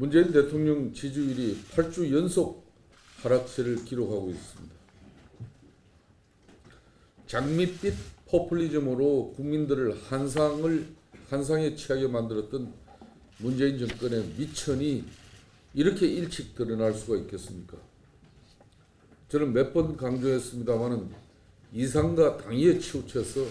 문재인 대통령 지지율이 8주 연속 하락세를 기록하고 있습니다. 장밋빛 포퓰리즘으로 국민들을 한상에 취하게 만들었던 문재인 정권의 미천이 이렇게 일찍 드러날 수가 있겠습니까? 저는 몇 번 강조했습니다마는 이상과 당위에 치우쳐서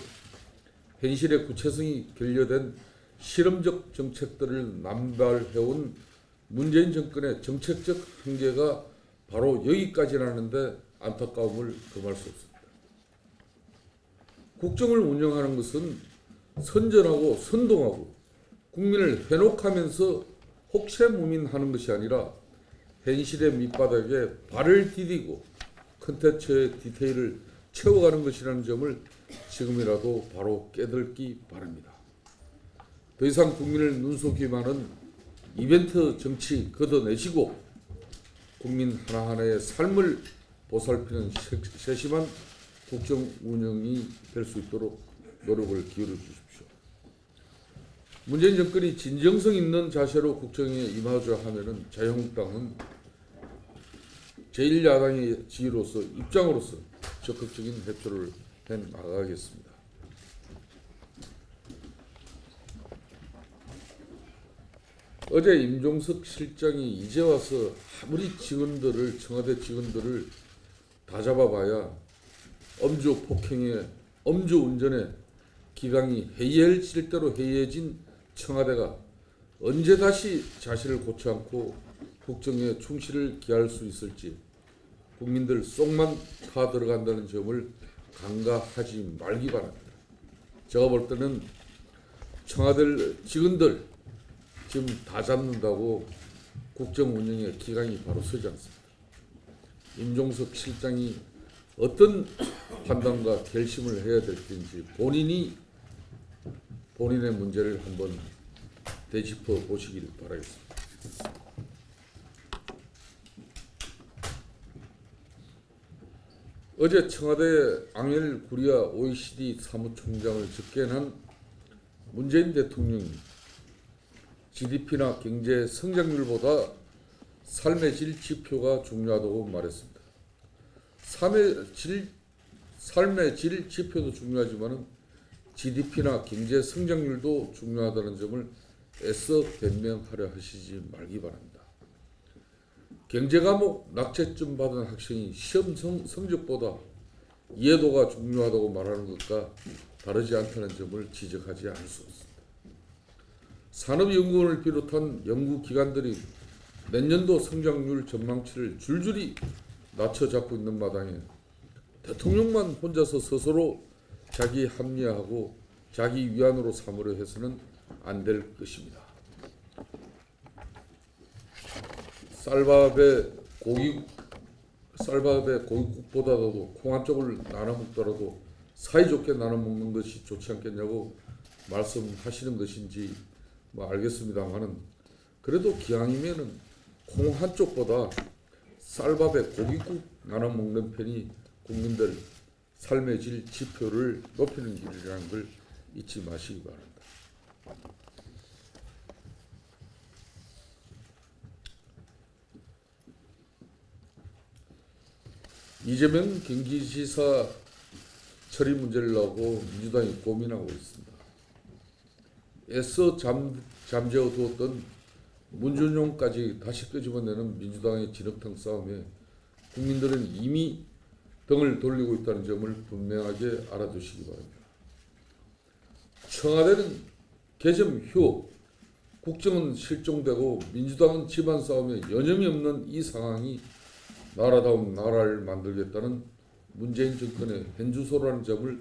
현실의 구체성이 결여된 실험적 정책들을 남발해온 문재인 정권의 정책적 한계가 바로 여기까지라는데 안타까움을 금할 수 없습니다. 국정을 운영하는 것은 선전하고 선동하고 국민을 회복하면서 혹세무민하는 것이 아니라 현실의 밑바닥에 발을 디디고 컨텐츠의 디테일을 채워가는 것이라는 점을 지금이라도 바로 깨닫기 바랍니다. 더 이상 국민을 눈속이마는 이벤트 정치 걷어내시고 국민 하나하나의 삶을 보살피는 세심한 국정 운영이 될 수 있도록 노력을 기울여 주십시오. 문재인 정권이 진정성 있는 자세로 국정에 임하자 하면은 자유한국당은 제1야당의 지위로서 입장으로서 적극적인 협조를 해 나가겠습니다. 어제 임종석 실장이 이제 와서 아무리 청와대 직원들을 다 잡아봐야 음주 폭행에 음주 운전에 기강이 해이해질 대로 해이해진 청와대가 언제 다시 자신을 고치 않고 국정에 충실을 기할 수 있을지 국민들 속만 타 들어간다는 점을 간과하지 말기 바랍니다. 제가 볼 때는 청와대 직원들 지금 다 잡는다고 국정 운영에 기강이 바로 서지 않습니다. 임종석 실장이 어떤 판단과 결심을 해야 될지 본인의 문제를 한번 되짚어 보시길 바라겠습니다. 어제 청와대 앙헬 구리아 OECD 사무총장을 접견한 문재인 대통령이 GDP나 경제 성장률보다 삶의 질 지표가 중요하다고 말했습니다. 삶의 질 지표도 중요하지만 GDP나 경제 성장률도 중요하다는 점을 애써 변명하려 하시지 말기 바랍니다. 경제 과목 낙제점 받은 학생이 시험 성적보다 이해도가 중요하다고 말하는 것과 다르지 않다는 점을 지적하지 않을 수 없습니다. 산업연구원을 비롯한 연구기관들이 내년도 성장률 전망치를 줄줄이 낮춰잡고 있는 마당에 대통령만 혼자서 스스로 자기 합리화하고 자기 위안으로 삼으려 해서는 안 될 것입니다. 쌀밥에 고깃국보다도 콩 한 쪽을 나눠 먹더라도 사이좋게 나눠 먹는 것이 좋지 않겠냐고 말씀하시는 것인지 알겠습니다만은 그래도 기왕이면은 콩 한 쪽보다 쌀밥에 고깃국 나눠 먹는 편이 국민들 삶의 질 지표를 높이는 길이라는 걸 잊지 마시기 바랍니다. 이재명 경기지사 처리 문제를 놓고 민주당이 고민하고 있습니다. 애써 잠재워 두었던 문준용까지 다시 끄집어내는 민주당의 진흙탕 싸움에 국민들은 이미 등을 돌리고 있다는 점을 분명하게 알아두시기 바랍니다. 청와대는 개점 후 국정은 실종되고 민주당은 집안 싸움에 여념이 없는 이 상황이 나라다운 나라를 만들겠다는 문재인 정권의 현주소라는 점을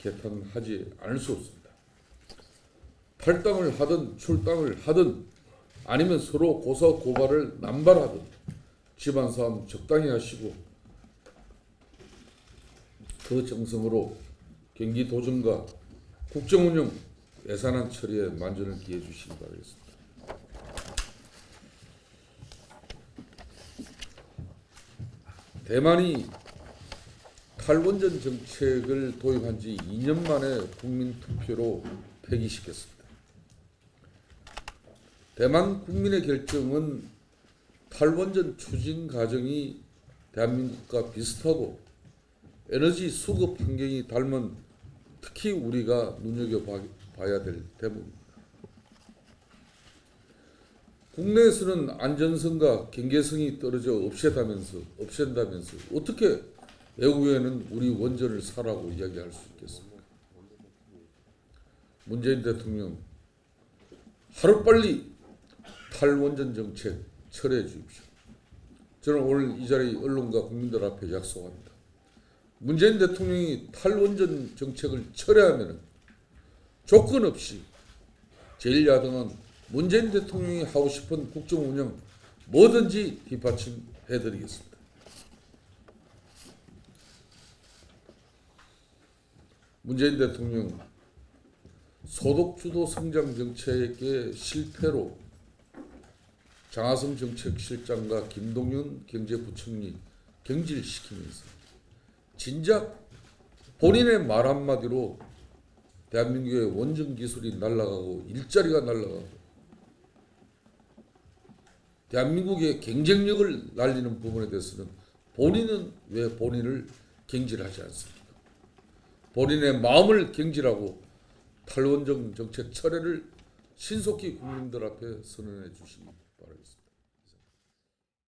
개탄하지 않을 수 없습니다. 탈당을 하든 출당을 하든 아니면 서로 고사고발을 남발하든 집안 싸움 적당히 하시고 그 정성으로 경기도정과 국정운영 예산안 처리에 만전을 기해 주시기 바라겠습니다. 대만이 탈원전 정책을 도입한 지 2년 만에 국민투표로 폐기시켰습니다. 대만 국민의 결정은 탈원전 추진 과정이 대한민국과 비슷하고 에너지 수급 환경이 닮은 특히 우리가 눈여겨봐야 될 대목입니다. 국내에서는 안전성과 경계성이 떨어져 없앤다면서 어떻게 외국에는 우리 원전을 사라고 이야기할 수 있겠습니까? 문재인 대통령 하루빨리 탈원전 정책 철회해 주십시오. 저는 오늘 이 자리 언론과 국민들 앞에 약속합니다. 문재인 대통령이 탈원전 정책을 철회하면 조건 없이 제1야당은 문재인 대통령이 하고 싶은 국정 운영 뭐든지 뒷받침해드리겠습니다. 문재인 대통령 소득주도 성장 정책의 실패로 장하성 정책실장과 김동연 경제부총리 경질시키면서 진작 본인의 말 한마디로 대한민국의 원전 기술이 날아가고 일자리가 날아가고 대한민국의 경쟁력을 날리는 부분에 대해서는 본인은 왜 본인을 경질하지 않습니까? 본인의 마음을 경질하고 탈원전 정책 철회를 신속히 국민들 앞에 선언해 주시기 바라겠습니다.